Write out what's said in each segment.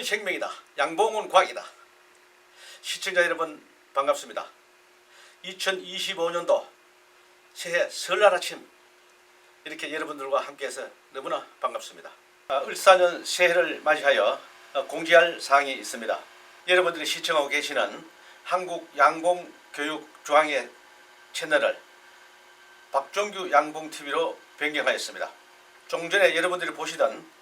양봉은 생명이다. 양봉은 과학이다. 시청자 여러분 반갑습니다. 2025년도 새해 설날 아침 이렇게 여러분들과 함께해서 너무나 반갑습니다. 을사년 새해를 맞이하여 공지할 사항이 있습니다. 여러분들이 시청하고 계시는 한국양봉교육중앙회 채널을 박종규 양봉TV로 변경하였습니다. 좀 전에 여러분들이 보시던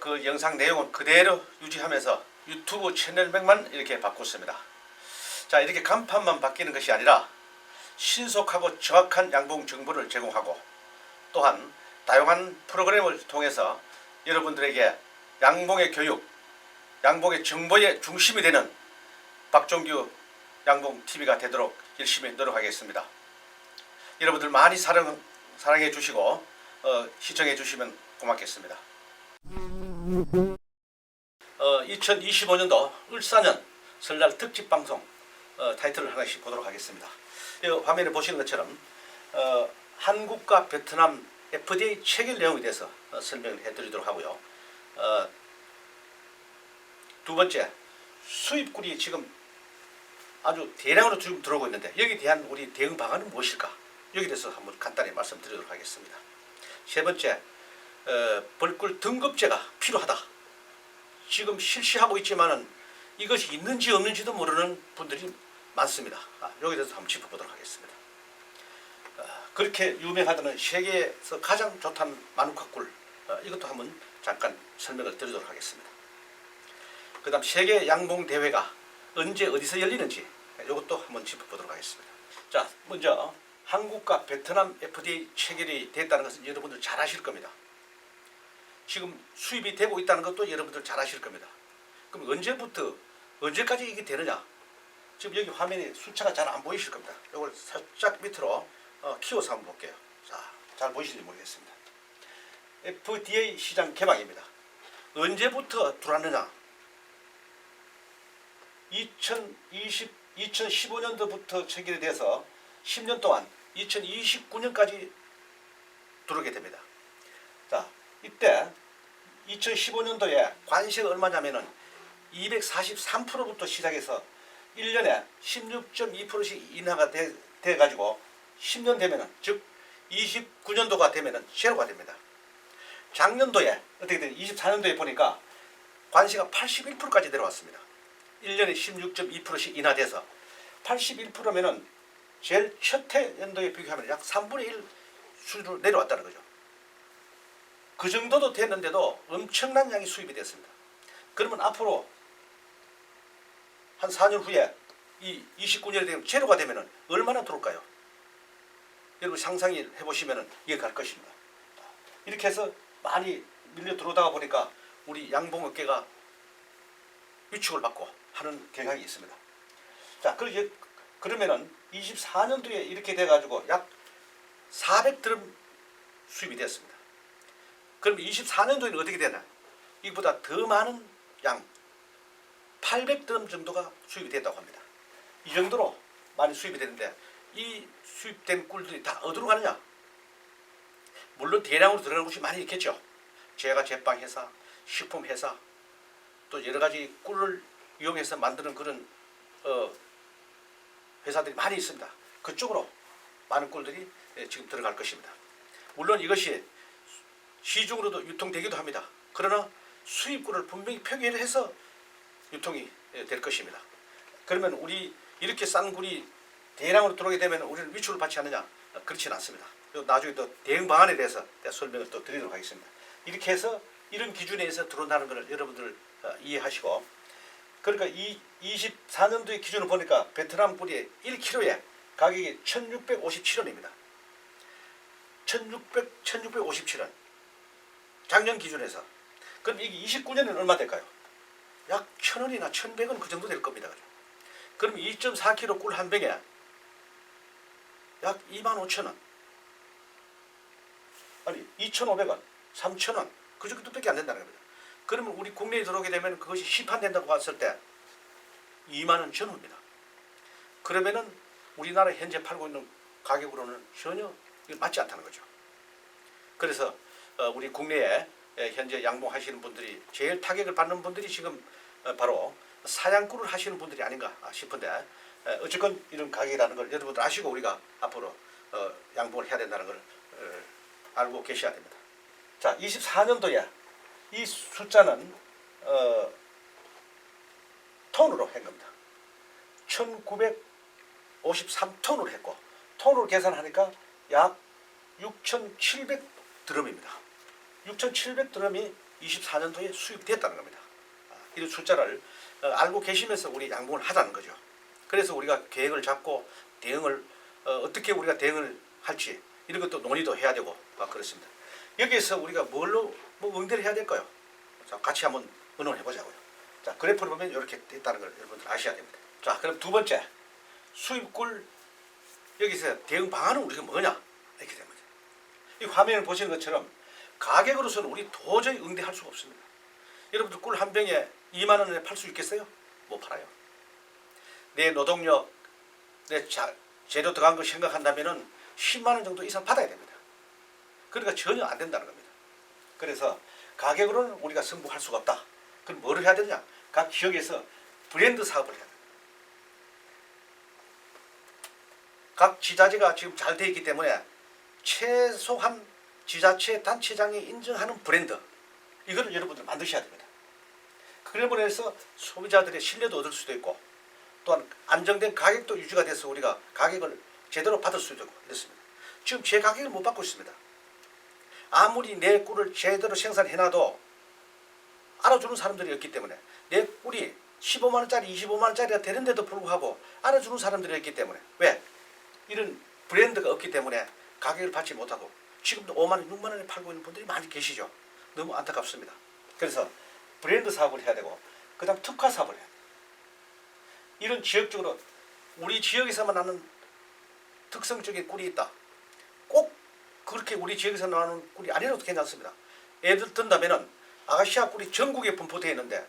그 영상 내용은 그대로 유지하면서 유튜브 채널명만 이렇게 바꿨습니다. 자, 이렇게 간판만 바뀌는 것이 아니라 신속하고 정확한 양봉 정보를 제공하고 또한 다양한 프로그램을 통해서 여러분들에게 양봉의 교육, 양봉의 정보의 중심이 되는 박종규 양봉TV가 되도록 열심히 노력하겠습니다. 여러분들 많이 사랑해 주시고 시청해 주시면 고맙겠습니다. 2025년도 을사년 설날 특집 방송 타이틀을 하나씩 보도록 하겠습니다. 이 화면에 보시는 것처럼 한국과 베트남 FDA 체결 내용에 대해서 설명을 해드리도록 하고요. 두 번째, 수입꿀이 지금 아주 대량으로 지금 들어오고 있는데 여기에 대한 우리 대응 방안은 무엇일까? 여기에 대해서 한번 간단히 말씀드리도록 하겠습니다. 세 번째, 벌꿀 등급제가 필요하다. 지금 실시하고 있지만은 이것이 있는지 없는지도 모르는 분들이 많습니다. 여기에 대해서 한번 짚어보도록 하겠습니다. 그렇게 유명하다는 세계에서 가장 좋다는 마누카꿀, 이것도 한번 잠깐 설명을 드리도록 하겠습니다. 그 다음 세계 양봉 대회가 언제 어디서 열리는지 이것도 한번 짚어보도록 하겠습니다. 자, 먼저 한국과 베트남 FDA 체결이 됐다는 것은 여러분들 잘 아실 겁니다. 지금 수입이 되고 있다는 것도 여러분들 잘 아실 겁니다. 그럼 언제부터 언제까지 이게 되느냐? 지금 여기 화면에 숫자가 잘 안 보이실 겁니다. 이걸 살짝 밑으로 키워서 한번 볼게요. 자, 잘 보이시는지 모르겠습니다. FDA 시장 개방입니다. 언제부터 들어왔느냐? 2015년도부터 체결이 돼서 10년 동안 2029년까지 들어오게 됩니다. 자, 이때 2015년도에 관세가 얼마냐면은 243%부터 시작해서 1년에 16.2%씩 인하가 돼 가지고 10년 되면은, 즉 29년도가 되면은 제로가 됩니다. 작년도에 어떻게 되냐? 24년도에 보니까 관세가 81%까지 내려왔습니다. 1년에 16.2%씩 인하돼서 81%면은 제일 첫 해 연도에 비교하면 약 3분의 1 수준으로 내려왔다는 거죠. 그 정도도 됐는데도 엄청난 양이 수입이 됐습니다. 그러면 앞으로 한 4년 후에 이 29년이 되면 제로가 되면 얼마나 들어올까요? 여러분 상상해 보시면 이해 갈 것입니다. 이렇게 해서 많이 밀려 들어오다가 보니까 우리 양봉업계가 위축을 받고 하는 경향이 있습니다. 자, 그러면은 24년도에 이렇게 돼가지고 약 400드럼 수입이 됐습니다. 그럼 24년도에는 어떻게 되나? 이보다 더 많은 양 800드럼 정도가 수입이 됐다고 합니다. 이 정도로 많이 수입이 되는데 이 수입된 꿀들이 다 어디로 가느냐? 물론 대량으로 들어가는 곳이 많이 있겠죠. 제빵회사, 식품회사, 또 여러가지 꿀을 이용해서 만드는 그런 회사들이 많이 있습니다. 그쪽으로 많은 꿀들이 지금 들어갈 것입니다. 물론 이것이 시중으로도 유통되기도 합니다. 그러나 수입꿀을 분명히 표기해서 유통이 될 것입니다. 그러면 우리 이렇게 싼 꿀이 대량으로 들어오게 되면 우리는 위축을 받지 않느냐? 그렇지는 않습니다. 나중에 또 대응 방안에 대해서 설명을 또 드리도록 하겠습니다. 이렇게 해서 이런 기준에 의해서 들어온다는 것을 여러분들 이해하시고, 그러니까 이 24년도의 기준을 보니까 베트남 꿀이 1kg에 가격이 1657원입니다. 1657원. 작년 기준에서. 그럼 이게 29년에는 얼마 될까요? 약 1000원이나 1100원 그 정도 될 겁니다. 그럼 2.4kg 꿀 한 병에 약 25,000원. 아니 2,500원, 3,000원 그 정도밖에 안 된다는 겁니다. 그러면 우리 국내에 들어오게 되면 그것이 시판된다고 봤을 때 2만원 전후입니다. 그러면은 우리나라 현재 팔고 있는 가격으로는 전혀 맞지 않다는 거죠. 그래서 우리 국내에 현재 양봉하시는 분들이 제일 타격을 받는 분들이 지금 바로 사냥꾼을 하시는 분들이 아닌가 싶은데 어쨌건 이런 가격이라는 걸 여러분들 아시고 우리가 앞으로 양봉을 해야 된다는 걸 알고 계셔야 됩니다. 자, 24년도에 이 숫자는 톤으로 한 겁니다. 1953톤으로 했고 톤으로 계산하니까 약 6,700드럼입니다. 6,700드럼이 24년도에 수입됐다는 겁니다. 이런 숫자를 알고 계시면서 우리 양봉을 하자는 거죠. 그래서 우리가 계획을 잡고 대응을 어떻게 우리가 대응을 할지 이런 것도 논의도 해야 되고 그렇습니다. 여기에서 우리가 뭘로 응대를 해야 될까요? 자, 같이 한번 의논해 보자고요. 자, 그래프를 보면 이렇게 됐다는 걸 여러분들 아셔야 됩니다. 자, 그럼 두 번째 수입꿀 여기서 대응 방안은 우리가 뭐냐 이렇게 됩니다. 이 화면을 보시는 것처럼 가격으로서는 우리 도저히 응대할 수가 없습니다. 여러분들 꿀 한 병에 2만 원에 팔 수 있겠어요? 못 팔아요. 내 노동력, 내 재료 들어간 거 생각한다면은 10만 원 정도 이상 받아야 됩니다. 그러니까 전혀 안 된다는 겁니다. 그래서 가격으로는 우리가 승부할 수가 없다. 그럼 뭐를 해야 되냐? 각 지역에서 브랜드 사업을 해야 됩니다. 각 지자체가 지금 잘 되어 있기 때문에 최소한 지자체 단체장이 인정하는 브랜드 이거를 여러분들 만드셔야 됩니다. 그러므로 해서 소비자들의 신뢰도 얻을 수도 있고 또한 안정된 가격도 유지가 돼서 우리가 가격을 제대로 받을 수도 있고 이렇습니다. 지금 제 가격을 못 받고 있습니다. 아무리 내 꿀을 제대로 생산해놔도 알아주는 사람들이 없기 때문에 내 꿀이 15만원짜리 25만원짜리가 되는데도 불구하고 알아주는 사람들이 없기 때문에 왜? 이런 브랜드가 없기 때문에 가격을 받지 못하고 지금도 5만원 6만원에 팔고 있는 분들이 많이 계시죠. 너무 안타깝습니다. 그래서 브랜드 사업을 해야 되고 그 다음 특화 사업을 해야 돼요. 이런 지역적으로 우리 지역에서만 나는 특성적인 꿀이 있다. 꼭 그렇게 우리 지역에서 나오는 꿀이 아니라도 괜찮습니다. 예를 든다면은 아가시아 꿀이 전국에 분포되어 있는데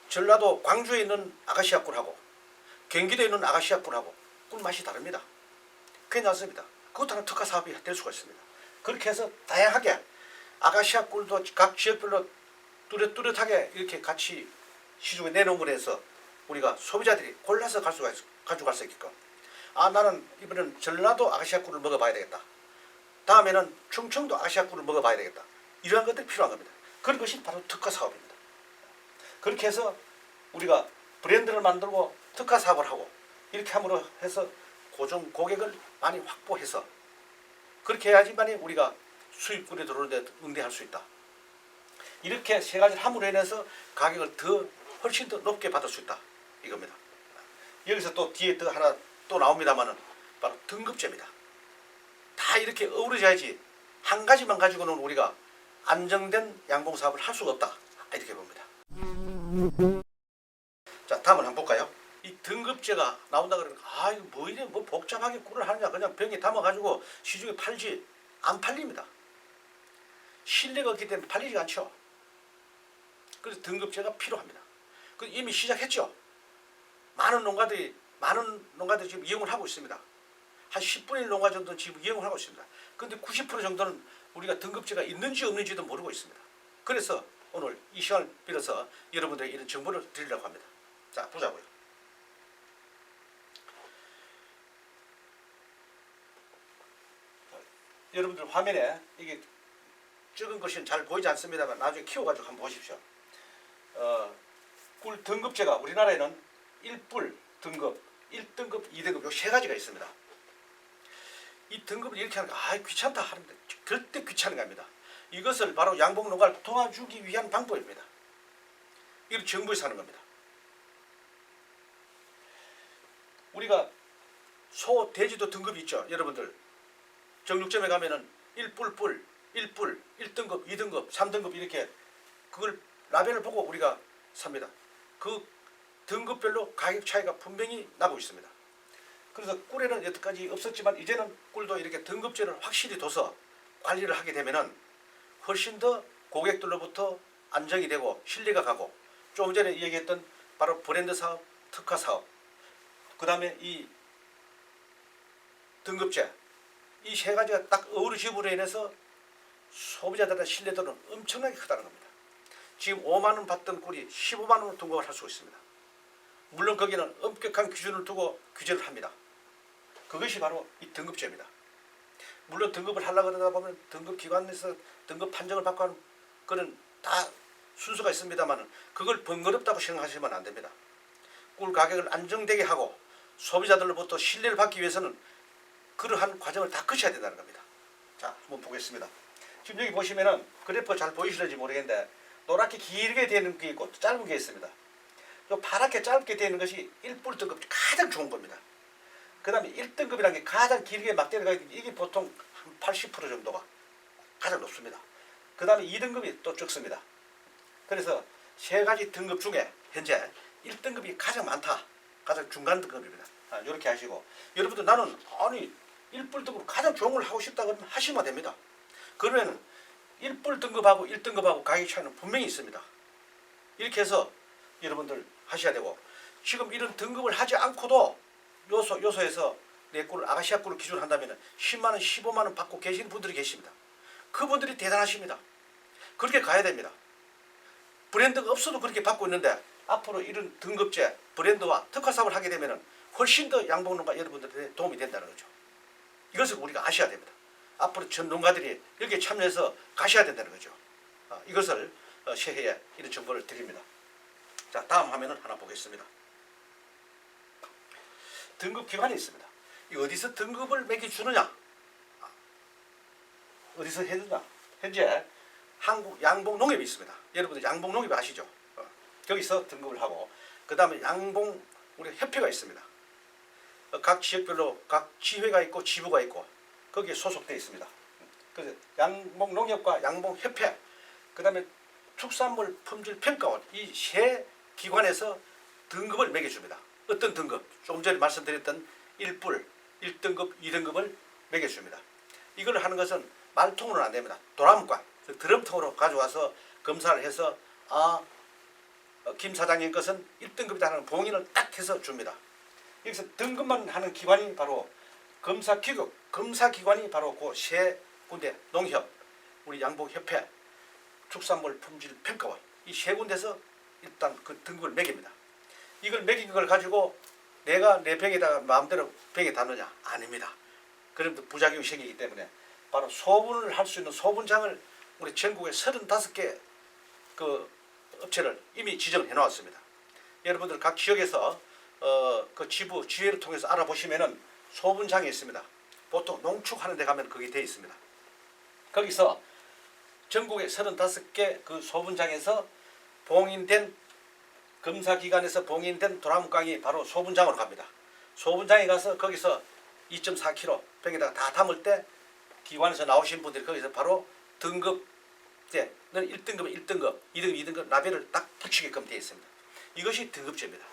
전라도 광주에 있는 아가시아 꿀하고 경기도에 있는 아가시아 꿀하고 꿀 맛이 다릅니다. 괜찮습니다. 그것도 하나 특화 사업이 될 수가 있습니다. 그렇게 해서 다양하게 아가시아 꿀도 각 지역별로 뚜렷하게 이렇게 같이 시중에 내놓은 걸 해서 우리가 소비자들이 골라서 가져갈 수 있게끔 나는 이번에는 전라도 아가시아 꿀을 먹어봐야 되겠다. 다음에는 충청도 아가시아 꿀을 먹어봐야 되겠다. 이러한 것들이 필요한 겁니다. 그런 것이 바로 특화 사업입니다. 그렇게 해서 우리가 브랜드를 만들고 특화 사업을 하고 이렇게 함으로 해서 고정 고객을 많이 확보해서 그렇게 해야지만 우리가 수입꿀이 들어올 때 응대할 수 있다. 이렇게 세 가지를 함으로 인해서 가격을 훨씬 더 높게 받을 수 있다. 이겁니다. 여기서 또 뒤에 또 하나 또 나옵니다만은 바로 등급제입니다. 다 이렇게 어우러져야지 한 가지만 가지고는 우리가 안정된 양봉 사업을 할 수가 없다. 이렇게 봅니다. 자, 다음을 한번 볼까요? 이 등급제가 나온다 그러면 이거 뭐 이래 뭐 복잡하게 꿀을 하느냐 그냥 병에 담아가지고 시중에 팔지 안 팔립니다. 신뢰가 없기 때문에 팔리지 않죠. 그래서 등급제가 필요합니다. 이미 시작했죠. 많은 농가들이 지금 이용을 하고 있습니다. 한 10분의 1 농가 정도는 지금 이용을 하고 있습니다. 그런데 90% 정도는 우리가 등급제가 있는지 없는지도 모르고 있습니다. 그래서 오늘 이 시간을 빌어서 여러분들에게 이런 정보를 드리려고 합니다. 자, 보자고요. 여러분들 화면에 이게 적은 것이 잘 보이지 않습니다만 나중에 키워가지고 한번 보십시오. 꿀 등급제가 우리나라에는 1뿔 등급, 1등급, 2등급 요 세 가지가 있습니다. 이 등급을 이렇게 하는 거 귀찮다 하는데 절대 귀찮은 겁니다. 이것을 바로 양봉농가를 도와주기 위한 방법입니다. 이걸 정부에서 하는 겁니다. 우리가 소, 돼지도 등급이 있죠. 여러분들 정육점에 가면은 1뿔, 1뿔, 1등급, 2등급, 3등급 이렇게 그걸 라벨을 보고 우리가 삽니다. 그 등급별로 가격 차이가 분명히 나고 있습니다. 그래서 꿀에는 여태까지 없었지만 이제는 꿀도 이렇게 등급제를 확실히 둬서 관리를 하게 되면은 훨씬 더 고객들로부터 안정이 되고 신뢰가 가고 조금 전에 얘기했던 바로 브랜드 사업, 특화 사업, 그 다음에 이 등급제 이 세 가지가 딱 어우러짐으로 인해서 소비자들의 신뢰도는 엄청나게 크다는 겁니다. 지금 5만 원 받던 꿀이 15만 원으로 등급을 할 수 있습니다. 물론 거기는 엄격한 기준을 두고 규제를 합니다. 그것이 바로 이 등급제입니다. 물론 등급을 하려고 그러다 보면 등급기관에서 등급 판정을 받고 하는 그런 다 순서가 있습니다만 그걸 번거롭다고 생각하시면 안 됩니다. 꿀 가격을 안정되게 하고 소비자들로부터 신뢰를 받기 위해서는 그러한 과정을 다 거쳐야 된다는 겁니다. 자, 한번 보겠습니다. 지금 여기 보시면은 그래프 잘 보이시는지 모르겠는데 노랗게 길게 되는 게 있고 짧은 게 있습니다. 요 파랗게 짧게 되는 것이 1불 등급 가장 좋은 겁니다. 그 다음에 1등급이라는 게 가장 길게 막 내려가야 이게 보통 한 80% 정도가 가장 높습니다. 그 다음에 2등급이 또 적습니다. 그래서 세 가지 등급 중에 현재 1등급이 가장 많다. 가장 중간 등급입니다. 이렇게 하시고 여러분들 나는 아니 1불 등급 가장 좋은 걸 하고 싶다 그러면 하시면 됩니다. 그러면 1불 등급하고 1등급하고 가격 차이는 분명히 있습니다. 이렇게 해서 여러분들 하셔야 되고 지금 이런 등급을 하지 않고도 요소에서 내 꿀을 아가시아 꿀을 기준으로 한다면 10만원 15만원 받고 계시는 분들이 계십니다. 그분들이 대단하십니다. 그렇게 가야 됩니다. 브랜드가 없어도 그렇게 받고 있는데 앞으로 이런 등급제 브랜드와 특화사업을 하게 되면 훨씬 더 양봉농가 여러분들한테 도움이 된다는 거죠. 이것을 우리가 아셔야 됩니다. 앞으로 전 농가들이 여기에 참여해서 가셔야 된다는 거죠. 이것을 새해에 이런 정보를 드립니다. 자, 다음 화면을 하나 보겠습니다. 등급 기관이 있습니다. 어디서 등급을 매겨주느냐? 어디서 해주냐? 현재 한국 양봉농협이 있습니다. 여러분들 양봉농협 아시죠? 거기서 등급을 하고 그 다음에 양봉 우리 협회가 있습니다. 각 지역별로 각 지회가 있고 지부가 있고 거기에 소속되어 있습니다. 그래서 양봉농협과 양봉협회 그 다음에 축산물 품질 평가원 이 세 기관에서 등급을 매겨줍니다. 어떤 등급? 조금 전에 말씀드렸던 1불, 1등급, 2등급을 매겨줍니다. 이걸 하는 것은 말통으로는 안 됩니다. 도람관, 드럼통으로 가져와서 검사를 해서 김 사장님 것은 1등급이다 하는 봉인을 딱 해서 줍니다. 여기서 등급만 하는 기관이 바로 검사기관이 바로 그 세 군데 농협, 우리 양봉협회, 축산물 품질 평가원 이 세 군데서 일단 그 등급을 매깁니다. 이걸 매긴 걸 가지고 내가 내 병에다가 마음대로 병에 담느냐? 아닙니다. 그러면 부작용이 생기기 때문에 바로 소분을 할 수 있는 소분장을 우리 전국에 35개 그 업체를 이미 지정해 놓았습니다. 여러분들 각 지역에서 그 지회를 통해서 알아보시면은 소분장이 있습니다. 보통 농축하는 데 가면 거기 되어 있습니다. 거기서 전국의 35개 그 소분장에서 봉인된 검사기관에서 봉인된 도라묵강이 바로 소분장으로 갑니다. 소분장에 가서 거기서 2.4kg 병에다가 다 담을 때 기관에서 나오신 분들이 거기서 바로 등급 때 너는 1등급은 1등급, 2등급, 2등급 라벨을 딱 붙이게끔 되어 있습니다. 이것이 등급제입니다.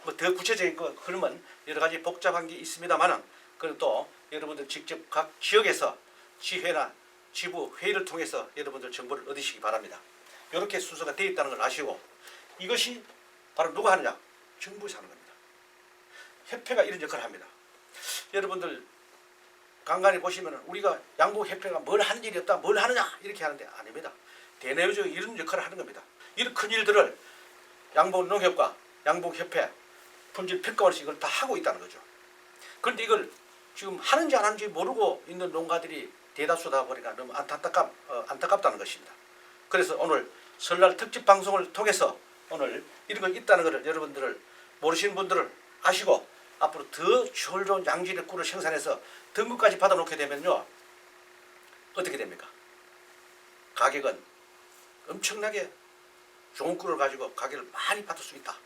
뭐 더 구체적인 거 그러면 여러 가지 복잡한 게 있습니다만은 그건 또 여러분들 직접 각 지역에서 지회나 지부 회의를 통해서 여러분들 정보를 얻으시기 바랍니다. 이렇게 순서가 되어 있다는 걸 아시고 이것이 바로 누가 하느냐? 정부에서 하는 겁니다. 협회가 이런 역할을 합니다. 여러분들 간간히 보시면 우리가 양봉협회가 뭘 하는 일이 없다 뭘 하느냐 이렇게 하는데 아닙니다. 대내적으로 이런 역할을 하는 겁니다. 이런 큰 일들을 양봉농협과 양봉협회 품질평가원에서 이걸 다 하고 있다는 거죠. 그런데 이걸 지금 하는지 안 하는지 모르고 있는 농가들이 대다수다 보니까 너무 안타깝다는 것입니다. 그래서 오늘 설날 특집 방송을 통해서 오늘 이런 거 있다는 것을 여러분들을 모르시는 분들을 아시고 앞으로 더 좋은 양질의 꿀을 생산해서 등급까지 받아놓게 되면요 어떻게 됩니까? 가격은 엄청나게 좋은 꿀을 가지고 가격을 많이 받을 수 있다.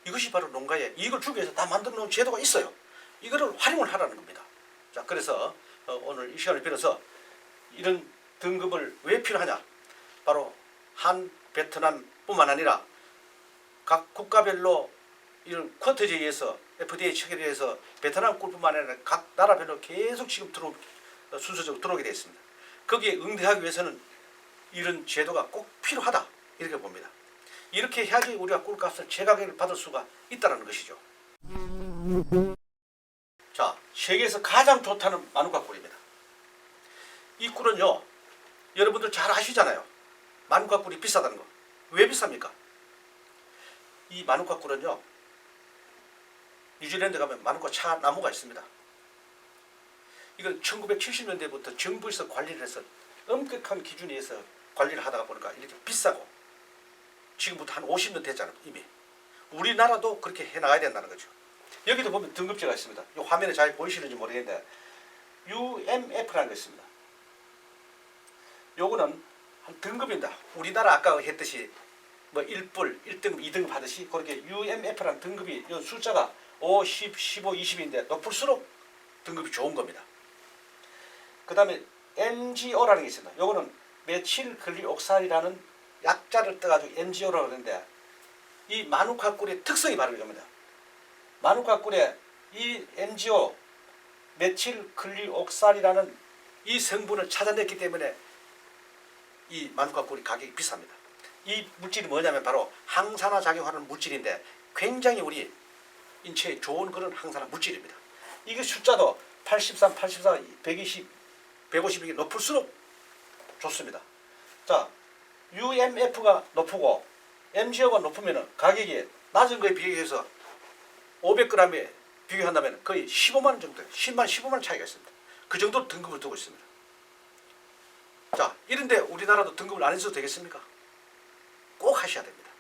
이것이 바로 농가의 이익을 주기 위해서 다 만들어 놓은 제도가 있어요. 이거를 활용을 하라는 겁니다. 자, 그래서 오늘 이 시간을 빌어서 이런 등급을 왜 필요하냐? 바로 한 베트남뿐만 아니라 각 국가별로 이런 쿼터제에 의해서 FDA 체결에 의해서 베트남 꿀뿐만 아니라 각 나라별로 계속 지금 순서적으로 들어오게 되어 있습니다. 거기에 응대하기 위해서는 이런 제도가 꼭 필요하다 이렇게 봅니다. 이렇게 해야지 우리가 꿀값을 제가격을 받을 수가 있다는 것이죠. 자, 세계에서 가장 좋다는 마누카 꿀입니다. 이 꿀은요 여러분들 잘 아시잖아요. 마누카 꿀이 비싸다는 거. 왜 비쌉니까? 이 마누카 꿀은요, 뉴질랜드 가면 마누카 차 나무가 있습니다. 이걸 1970년대부터 정부에서 관리를 해서 엄격한 기준에 의해서 관리를 하다가 보니까 이렇게 비싸고, 지금부터 한 50년 됐잖아요, 이미. 우리나라도 그렇게 해나가야 된다는 거죠. 여기도 보면 등급제가 있습니다. 이 화면에 잘 보이시는지 모르겠는데 UMF라는 게 있습니다. 요거는 한 등급입니다. 우리나라 아까 했듯이 뭐 1불, 1등급, 2등급 하듯이 그렇게 UMF라는 등급이, 요 숫자가 5, 10, 15, 20인데 높을수록 등급이 좋은 겁니다. 그 다음에 MgO라는 게 있습니다. 요거는 메칠글리옥살이라는 약자를 떠가지고 MgO라고 하는데, 이 마누카 꿀의 특성이 바로 이겁니다. 마누카 꿀에 이 MgO, 메칠글리옥살이라는 이 성분을 찾아냈기 때문에 이 마누카 꿀이 가격이 비쌉니다. 이 물질이 뭐냐면 바로 항산화 작용하는 물질인데, 굉장히 우리 인체에 좋은 그런 항산화 물질입니다. 이게 숫자도 83, 84, 120, 150 이게 높을수록 좋습니다. 자, UMF가 높고 MgO가 높으면 가격이 낮은 거에 비교해서 500g에 비교한다면 거의 15만원 정도, 10만, 15만원 차이가 있습니다. 그 정도 등급을 두고 있습니다. 자, 이런데 우리나라도 등급을 안 해도 되겠습니까? 꼭 하셔야 됩니다.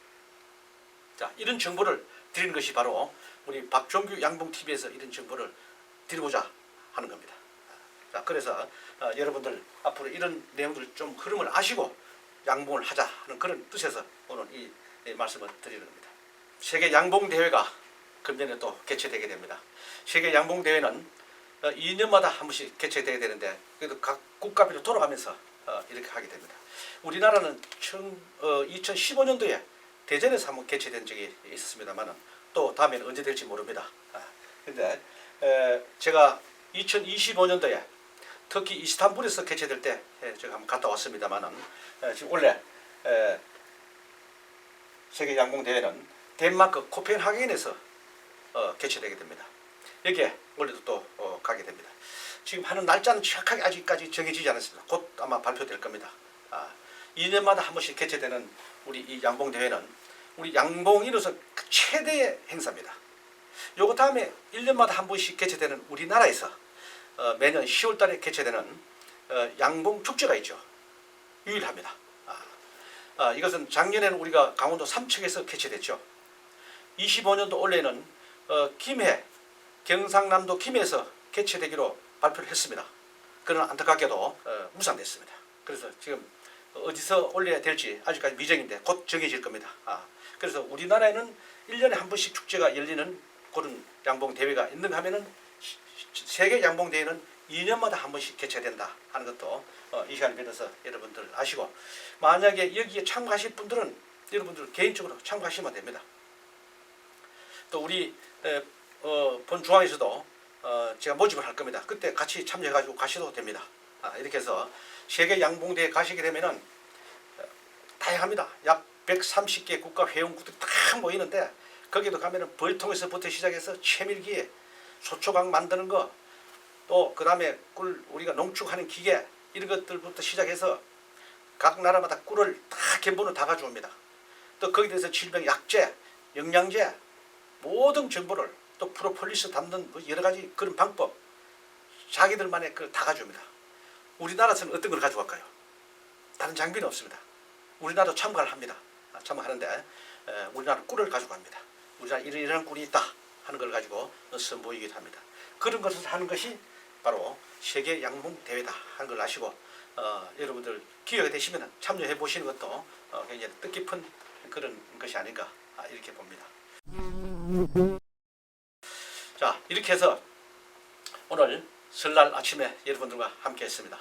자, 이런 정보를 드리는 것이 바로 우리 박종규 양봉TV에서 이런 정보를 드리고자 하는 겁니다. 자, 그래서 여러분들 앞으로 이런 내용들 좀 흐름을 아시고 양봉을 하자 하는 그런 뜻에서 오늘 이 말씀을 드리는 겁니다. 세계 양봉대회가 금년에 또 개최되게 됩니다. 세계 양봉대회는 2년마다 한 번씩 개최되게 되는데, 그래도 각 국가별로 돌아가면서 이렇게 하게 됩니다. 우리나라는 2015년도에 대전에서 한번 개최된 적이 있었습니다만, 또 다음에는 언제 될지 모릅니다. 근데 제가 2025년도에 터키 이스탄불에서 개최될 때 제가 한번 갔다 왔습니다만, 지금 원래 세계 양봉대회는 덴마크 코펜하겐에서 개최되게 됩니다. 여기에 원래도 또 가게 됩니다. 지금 하는 날짜는 정확하게 아직까지 정해지지 않았습니다. 곧 아마 발표될 겁니다. 2년마다 한 번씩 개최되는 우리 이 양봉대회는 우리 양봉인으로서 최대의 행사입니다. 요거 다음에 1년마다 한 번씩 개최되는 우리나라에서 매년 10월 달에 개최되는 양봉축제가 있죠. 유일합니다. 이것은 작년에는 우리가 강원도 삼척에서 개최됐죠. 25년도 올해는 김해, 경상남도 김해에서 개최되기로 발표를 했습니다. 그러나 안타깝게도 무산됐습니다. 그래서 지금 어디서 올려야 될지 아직까지 미정인데 곧 정해질 겁니다. 그래서 우리나라에는 1년에 한 번씩 축제가 열리는 그런 양봉대회가 있는가 하면은, 세계 양봉대회는 2년마다 한 번씩 개최된다 하는 것도 이 시간을 빌어서 여러분들 아시고, 만약에 여기에 참가하실 분들은 여러분들 개인적으로 참가하시면 됩니다. 또 우리 본중앙에서도 제가 모집을 할 겁니다. 그때 같이 참여해가지고 가셔도 됩니다. 이렇게 해서 세계 양봉대회 가시게 되면은 다양합니다. 약 130개 국가 회원국들이 다 모이는데, 거기도 가면은 벌통에서부터 시작해서 채밀기, 소초각 만드는 거, 또 그 다음에 꿀 우리가 농축하는 기계, 이런 것들부터 시작해서 각 나라마다 꿀을 다 견본을 다 가져옵니다. 또 거기에 대해서 질병 약제, 영양제 모든 정보를, 또 프로폴리스 담는 여러 가지 그런 방법, 자기들만의 그걸 다 가져옵니다. 우리나라에서는 어떤 걸 가져갈까요? 다른 장비는 없습니다. 우리나라도 참가를 합니다. 참가하는데 우리나라 꿀을 가져갑니다. 우리나라 이런 꿀이 있다 하는 걸 가지고 선보이기도 합니다. 그런 것을 하는 것이 바로 세계 양봉대회다 하는 걸 아시고, 여러분들 기회가 되시면 참여해 보시는 것도 굉장히 뜻깊은 그런 것이 아닌가 이렇게 봅니다. 자, 이렇게 해서 오늘 설날 아침에 여러분들과 함께 했습니다.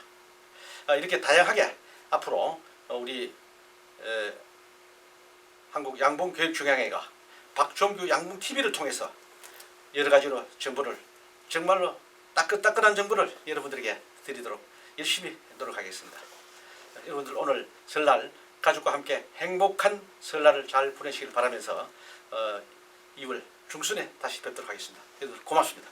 이렇게 다양하게 앞으로 우리 한국양봉교육중앙회가 박종규 양봉TV를 통해서 여러 가지로 정보를, 정말로 따끈따끈한 정보를 여러분들에게 드리도록 열심히 노력하겠습니다. 여러분들 오늘 설날 가족과 함께 행복한 설날을 잘 보내시길 바라면서 2월 중순에 다시 뵙도록 하겠습니다. 여러분 고맙습니다.